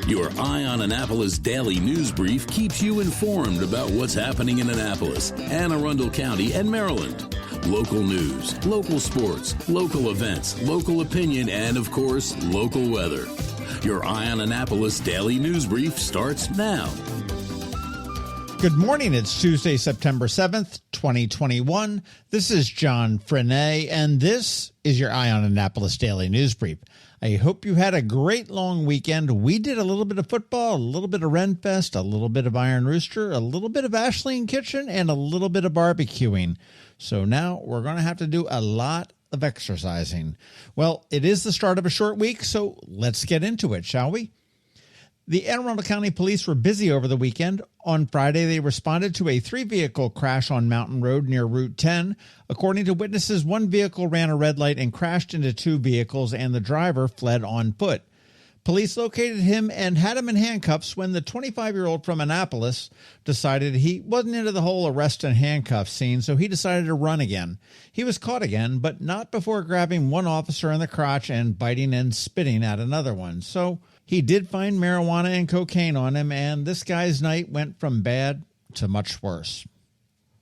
Your Eye on Annapolis daily news brief keeps you informed about what's happening in Annapolis, Anne Arundel County, and Maryland. Local news, local sports, local events, local opinion, and, of course, local weather. Your Eye on Annapolis daily news brief starts now. Good morning. It's Tuesday, September 7th, 2021. This is John Frenaye, and this is your Eye on Annapolis daily news brief. I hope you had a great long weekend. We did a little bit of football, a little bit of Renfest, a little bit of Iron Rooster, a little bit of Ashleen Kitchen, and a little bit of barbecuing. So now we're going to have to do a lot of exercising. Well, it is the start of a short week, so let's get into it, shall we? The Anne Arundel County Police were busy over the weekend. On Friday, they responded to a 3-vehicle crash on Mountain Road near Route 10. According to witnesses, one vehicle ran a red light and crashed into 2 vehicles, and the driver fled on foot. Police located him and had him in handcuffs when the 25-year-old from Annapolis decided he wasn't into the whole arrest and handcuff scene, so he decided to run again. He was caught again, but not before grabbing one officer in the crotch and biting and spitting at another one. So he did find marijuana and cocaine on him, and this guy's night went from bad to much worse.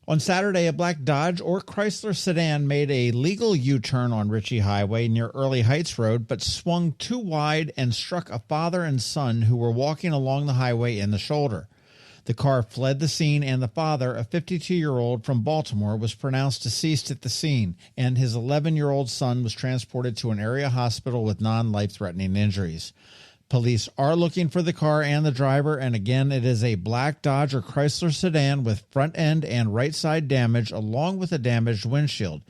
On Saturday, a black Dodge or Chrysler sedan made a legal U-turn on Ritchie Highway near Early Heights Road, but swung too wide and struck a father and son who were walking along the highway in the shoulder. The car fled the scene, and the father, a 52-year-old from Baltimore, was pronounced deceased at the scene, and his 11-year-old son was transported to an area hospital with non-life-threatening injuries. Police are looking for the car and the driver, and again, it is a black Dodge or Chrysler sedan with front end and right side damage along with a damaged windshield.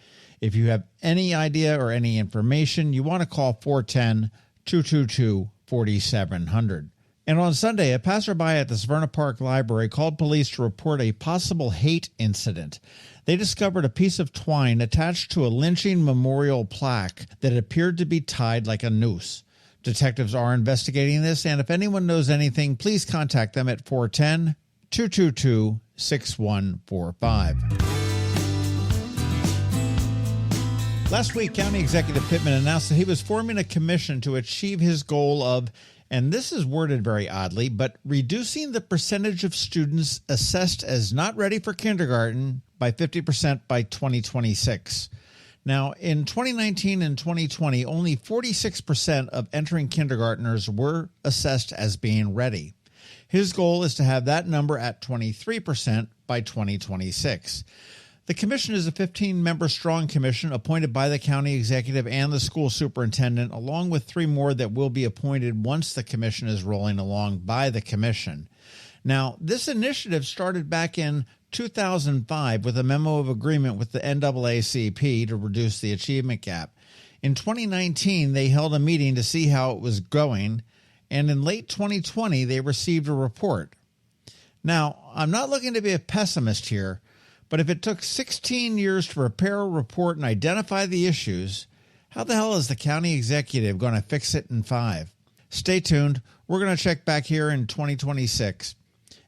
If you have any idea or any information, you want to call 410-222-4700. And on Sunday, a passerby at the Severna Park Library called police to report a possible hate incident. They discovered a piece of twine attached to a lynching memorial plaque that appeared to be tied like a noose. Detectives are investigating this, and if anyone knows anything, please contact them at 410-222-6145. Last week, County Executive Pittman announced that he was forming a commission to achieve his goal of, and this is worded very oddly, but reducing the percentage of students assessed as not ready for kindergarten by 50% by 2026. Now, in 2019 and 2020, only 46% of entering kindergartners were assessed as being ready. His goal is to have that number at 23% by 2026. The commission is a 15-member strong commission appointed by the county executive and the school superintendent, along with 3 more that will be appointed once the commission is rolling along by the commission. Now, this initiative started back in 2005 with a memo of agreement with the NAACP to reduce the achievement gap. In 2019, they held a meeting to see how it was going, and in late 2020, they received a report. Now, I'm not looking to be a pessimist here, but if it took 16 years to prepare a report and identify the issues, how the hell is the county executive going to fix it in 5? Stay tuned. We're going to check back here in 2026.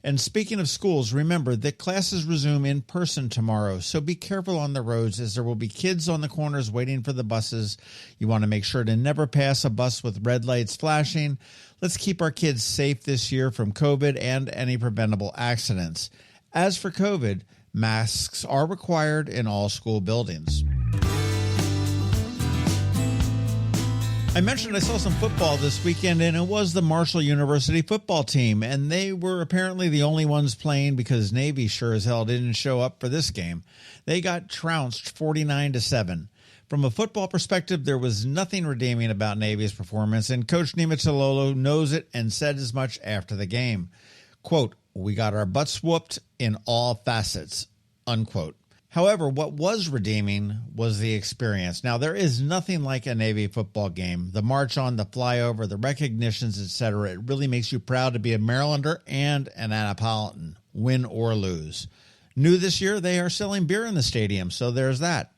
And speaking of schools, remember that classes resume in person tomorrow, so be careful on the roads as there will be kids on the corners waiting for the buses. You want to make sure to never pass a bus with red lights flashing. Let's keep our kids safe this year from COVID and any preventable accidents. As for COVID, masks are required in all school buildings. I mentioned I saw some football this weekend, and it was the Marshall University football team, and they were apparently the only ones playing because Navy sure as hell didn't show up for this game. They got trounced 49-7. From a football perspective, there was nothing redeeming about Navy's performance, and Coach Niumatalolo knows it and said as much after the game. Quote, "We got our butts whooped in all facets," unquote. However, what was redeeming was the experience. Now, there is nothing like a Navy football game. The march on, the flyover, the recognitions, etc. It really makes you proud to be a Marylander and an Annapolitan, win or lose. New this year, they are selling beer in the stadium, so there's that.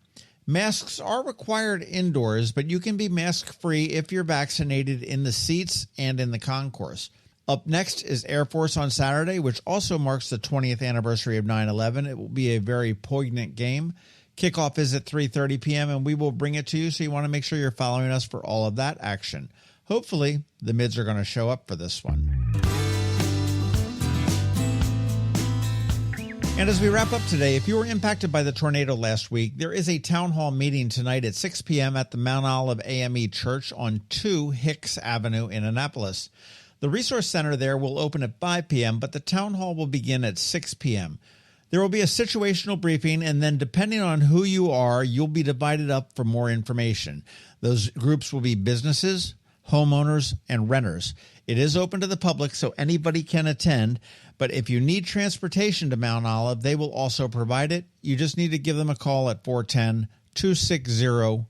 Masks are required indoors, but you can be mask-free if you're vaccinated in the seats and in the concourse. Up next is Air Force on Saturday, which also marks the 20th anniversary of 9/11. It will be a very poignant game. Kickoff is at 3:30 p.m., and we will bring it to you, so you want to make sure you're following us for all of that action. Hopefully, the mids are going to show up for this one. And as we wrap up today, if you were impacted by the tornado last week, there is a town hall meeting tonight at 6 p.m. at the Mount Olive AME Church on 2 Hicks Avenue in Annapolis. The Resource Center there will open at 5 p.m., but the town hall will begin at 6 p.m. There will be a situational briefing, and then depending on who you are, you'll be divided up for more information. Those groups will be businesses, homeowners, and renters. It is open to the public, so anybody can attend. But if you need transportation to Mount Olive, they will also provide it. You just need to give them a call at 410-260-2211.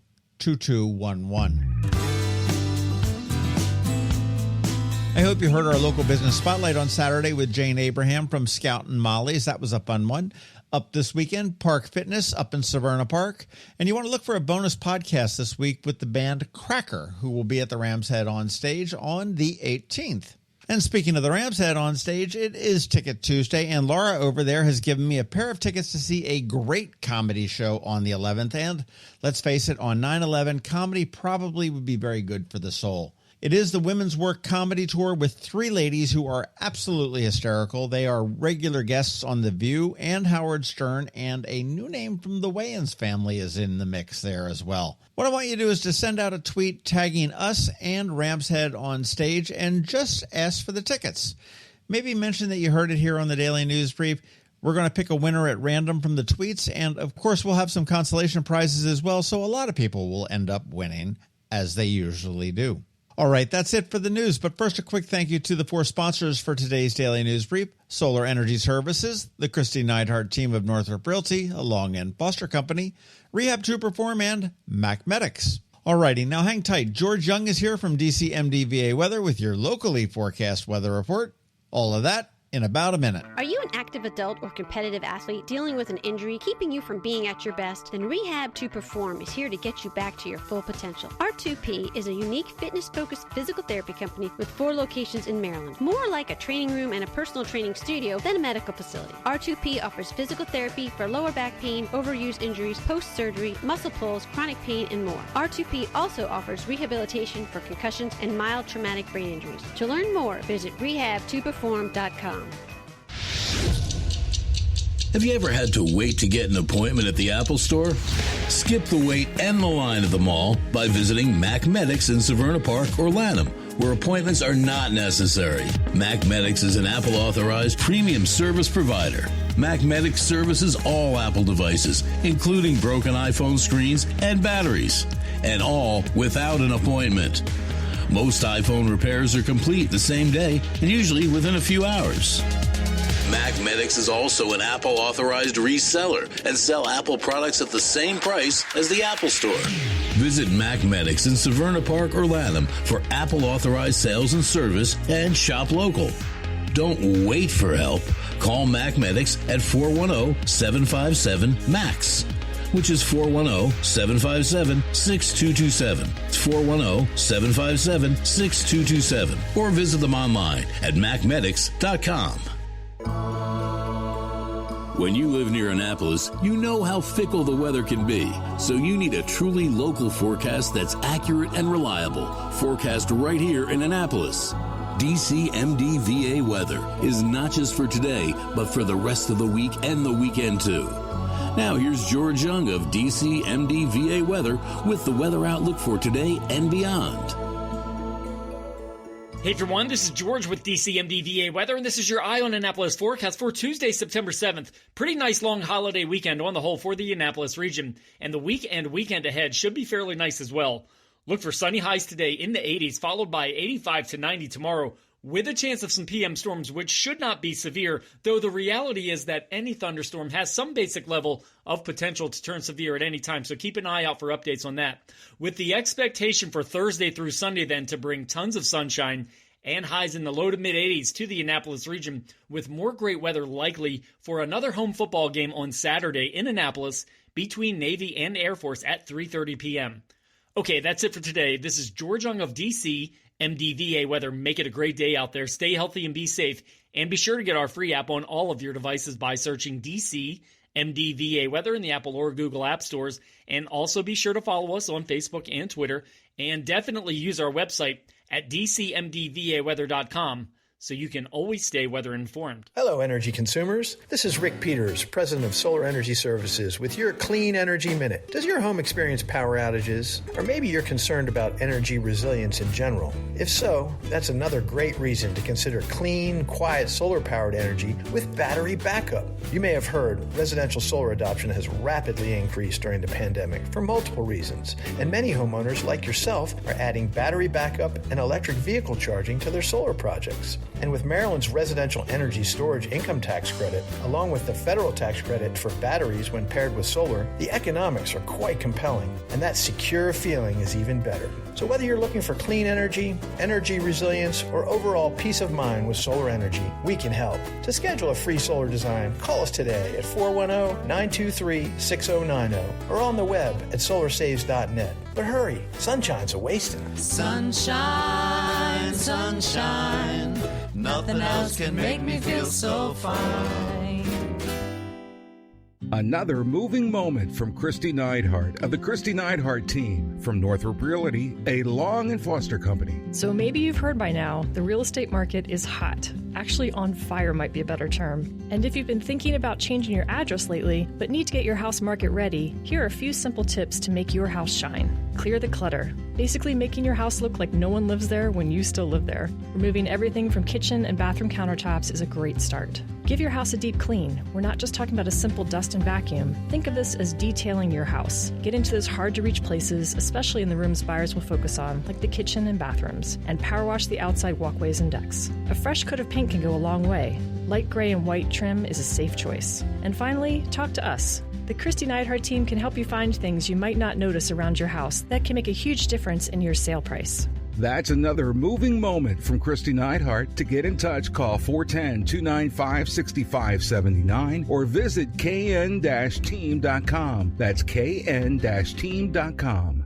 I hope you heard our local business spotlight on Saturday with Jane Abraham from Scout and Molly's. That was a fun one. Up this weekend, Park Fitness up in Severna Park. And you want to look for a bonus podcast this week with the band Cracker, who will be at the Ram's Head on stage on the 18th. And speaking of the Ram's Head on stage, it is Ticket Tuesday, and Laura over there has given me a pair of tickets to see a great comedy show on the 11th. And let's face it, on 9/11, comedy probably would be very good for the soul. It is the Women's Work Comedy Tour with 3 ladies who are absolutely hysterical. They are regular guests on The View and Howard Stern, and a new name from the Wayans family is in the mix there as well. What I want you to do is to send out a tweet tagging us and Ram's Head on stage and just ask for the tickets. Maybe mention that you heard it here on the Daily News Brief. We're going to pick a winner at random from the tweets, and of course we'll have some consolation prizes as well, so a lot of people will end up winning, as they usually do. All right, that's it for the news. But first, a quick thank you to the 4 sponsors for today's Daily News Brief: Solar Energy Services, the Kristi Neidhardt Team of Northrop Realty, a Long and Foster Company, Rehab to Perform, and MacMedics. All righty, now hang tight. George Young is here from DCMDVA Weather with your locally forecast weather report. All of that in about a minute. Are you an active adult or competitive athlete dealing with an injury keeping you from being at your best? Then Rehab to Perform is here to get you back to your full potential. R2P is a unique fitness-focused physical therapy company with 4 locations in Maryland. More like a training room and a personal training studio than a medical facility. R2P offers physical therapy for lower back pain, overuse injuries, post-surgery, muscle pulls, chronic pain, and more. R2P also offers rehabilitation for concussions and mild traumatic brain injuries. To learn more, visit rehabtoperform.com. Have you ever had to wait to get an appointment at the Apple Store? Skip the wait and the line at the mall by visiting MacMedics in Severna Park or Lanham, where appointments are not necessary. MacMedics is an Apple-authorized premium service provider. MacMedics services all Apple devices, including broken iPhone screens and batteries, and all without an appointment. Most iPhone repairs are complete the same day and usually within a few hours. MacMedics is also an Apple-authorized reseller and sell Apple products at the same price as the Apple Store. Visit MacMedics in Severna Park or Lanham for Apple-authorized sales and service and shop local. Don't wait for help. Call MacMedics at 410-757-MAX, which is 410-757-6227. It's 410-757-6227. Or visit them online at MacMedics.com. When you live near Annapolis, you know how fickle the weather can be. So you need a truly local forecast that's accurate and reliable. Forecast right here in Annapolis. DCMDVA Weather is not just for today, but for the rest of the week and the weekend too. Now here's George Young of DCMDVA Weather with the weather outlook for today and beyond. Hey everyone, this is George with DCMDVA Weather, and this is your Eye on Annapolis forecast for Tuesday, September 7th. Pretty nice long holiday weekend on the whole for the Annapolis region, and the weekend ahead should be fairly nice as well. Look for sunny highs today in the 80s, followed by 85 to 90 tomorrow, with a chance of some PM storms, which should not be severe, though the reality is that any thunderstorm has some basic level of potential to turn severe at any time, so keep an eye out for updates on that. With the expectation for Thursday through Sunday then to bring tons of sunshine and highs in the low to mid-80s to the Annapolis region, with more great weather likely for another home football game on Saturday in Annapolis between Navy and Air Force at 3:30 p.m. Okay, that's it for today. This is George Young of DC MDVA Weather. Make it a great day out there. Stay healthy and be safe. And be sure to get our free app on all of your devices by searching DC MDVA Weather in the Apple or Google App Stores. And also be sure to follow us on Facebook and Twitter. And definitely use our website at DCMDVAweather.com. so you can always stay weather informed. Hello, energy consumers. This is Rick Peters, president of Solar Energy Services, with your Clean Energy Minute. Does your home experience power outages? Or maybe you're concerned about energy resilience in general? If so, that's another great reason to consider clean, quiet solar-powered energy with battery backup. You may have heard residential solar adoption has rapidly increased during the pandemic for multiple reasons, and many homeowners like yourself are adding battery backup and electric vehicle charging to their solar projects. And with Maryland's residential energy storage income tax credit, along with the federal tax credit for batteries when paired with solar, the economics are quite compelling, and that secure feeling is even better. So whether you're looking for clean energy, energy resilience, or overall peace of mind with solar energy, we can help. To schedule a free solar design, call us today at 410-923-6090 or on the web at solarsaves.net. But hurry, sunshine's a-wasting. Sunshine, sunshine, nothing else can make me feel so fine. Another moving moment from Kristi Neidhardt of the Kristi Neidhardt Team from Northrop Realty, a Long & Foster company. So maybe you've heard by now, the real estate market is hot. Actually, on fire might be a better term. And if you've been thinking about changing your address lately, but need to get your house market ready, here are a few simple tips to make your house shine. Clear the clutter. Basically making your house look like no one lives there when you still live there. Removing everything from kitchen and bathroom countertops is a great start. Give your house a deep clean. We're not just talking about a simple dust and vacuum. Think of this as detailing your house. Get into those hard-to-reach places, especially in the rooms buyers will focus on, like the kitchen and bathrooms, and power wash the outside walkways and decks. A fresh coat of paint can go a long way. Light gray and white trim is a safe choice. And finally, talk to us. The Kristi Neidhardt Team can help you find things you might not notice around your house that can make a huge difference in your sale price. That's another moving moment from Kristi Neidhardt. To get in touch, call 410-295-6579 or visit kn-team.com. That's kn-team.com.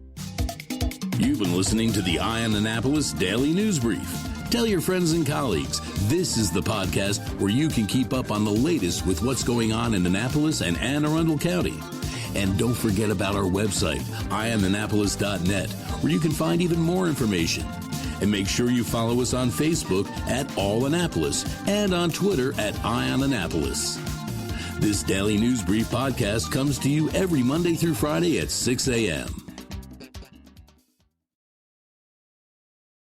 You've been listening to the Eye on Annapolis Daily News Brief. Tell your friends and colleagues, this is the podcast where you can keep up on the latest with what's going on in Annapolis and Anne Arundel County. And don't forget about our website, eyeonannapolis.net, where you can find even more information. And make sure you follow us on Facebook at All Annapolis and on Twitter at Eye on Annapolis. This Daily News Brief podcast comes to you every Monday through Friday at 6 a.m.